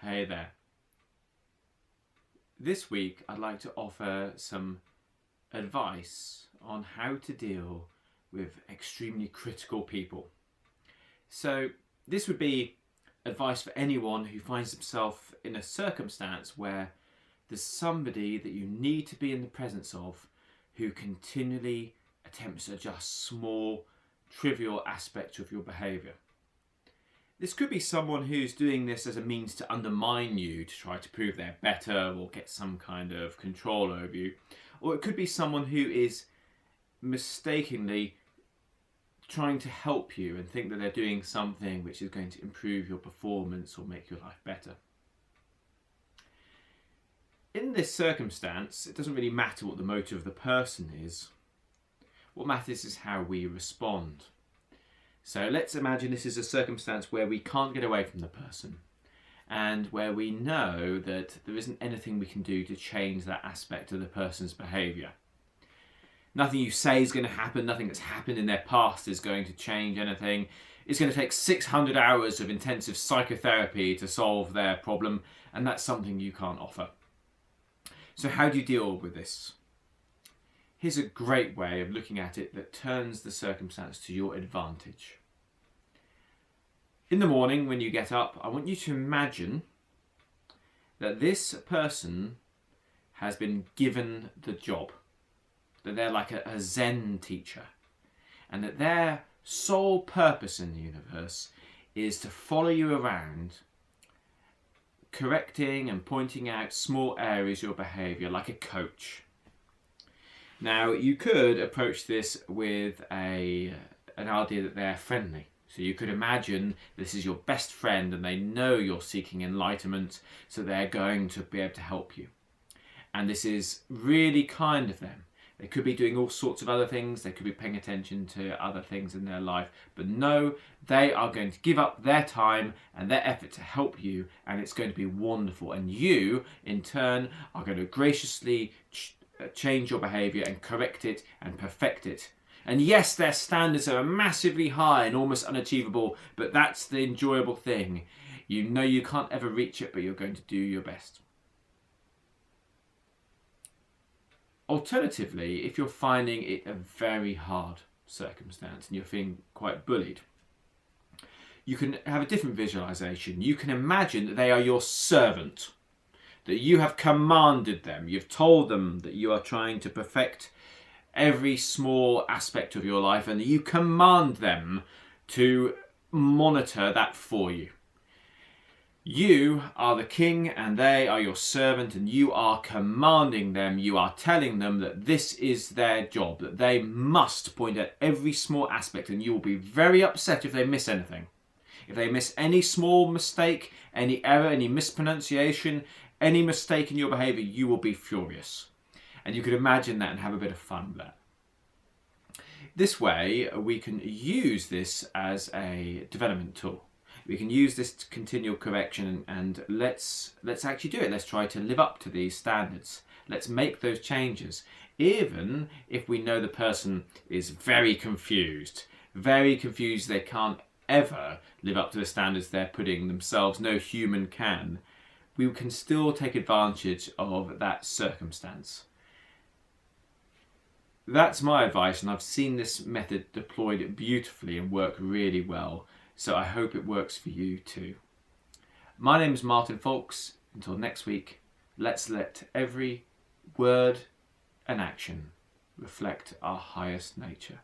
Hey there. This week I'd like to offer some advice on how to deal with extremely critical people. So this would be advice for anyone who finds himself in a circumstance where there's somebody that you need to be in the presence of who continually attempts to adjust small, trivial aspects of your behaviour. This could be someone who's doing this as a means to undermine you, to try to prove they're better or get some kind of control over you. Or it could be someone who is mistakenly trying to help you and think that they're doing something which is going to improve your performance or make your life better. In this circumstance, it doesn't really matter what the motive of the person is. What matters is how we respond. So let's imagine this is a circumstance where we can't get away from the person and where we know that there isn't anything we can do to change that aspect of the person's behaviour. Nothing you say is going to happen, nothing that's happened in their past is going to change anything. It's going to take 600 hours of intensive psychotherapy to solve their problem, and that's something you can't offer. So how do you deal with this? Here's a great way of looking at it that turns the circumstance to your advantage. In the morning when you get up, I want you to imagine that this person has been given the job, that they're like a Zen teacher, and that their sole purpose in the universe is to follow you around, correcting and pointing out small areas of your behaviour like a coach. Now, you could approach this with an idea that they're friendly. So you could imagine this is your best friend and they know you're seeking enlightenment, so they're going to be able to help you. And this is really kind of them. They could be doing all sorts of other things. They could be paying attention to other things in their life. But no, they are going to give up their time and their effort to help you, and it's going to be wonderful. And you, in turn, are going to graciously change your behaviour and correct it and perfect it. And yes, their standards are massively high and almost unachievable, but that's the enjoyable thing. You know you can't ever reach it, but you're going to do your best. Alternatively, if you're finding it a very hard circumstance and you're feeling quite bullied, you can have a different visualisation. You can imagine that they are your servant, that you have commanded them. You've told them that you are trying to perfect every small aspect of your life and that you command them to monitor that for you. You are the king and they are your servant, and you are commanding them. You are telling them that this is their job, that they must point at every small aspect, and you will be very upset if they miss anything. If they miss any small mistake, any error, any mispronunciation, any mistake in your behaviour, you will be furious. And you could imagine that and have a bit of fun with that. This way, we can use this as a development tool. We can use this continual correction, and let's actually do it. Let's try to live up to these standards. Let's make those changes. Even if we know the person is very confused, they can't ever live up to the standards they're putting themselves. No human can. We can still take advantage of that circumstance. That's my advice, and I've seen this method deployed beautifully and work really well, so I hope it works for you too. My name is Martin Faulks. Until next week, let's let every word and action reflect our highest nature.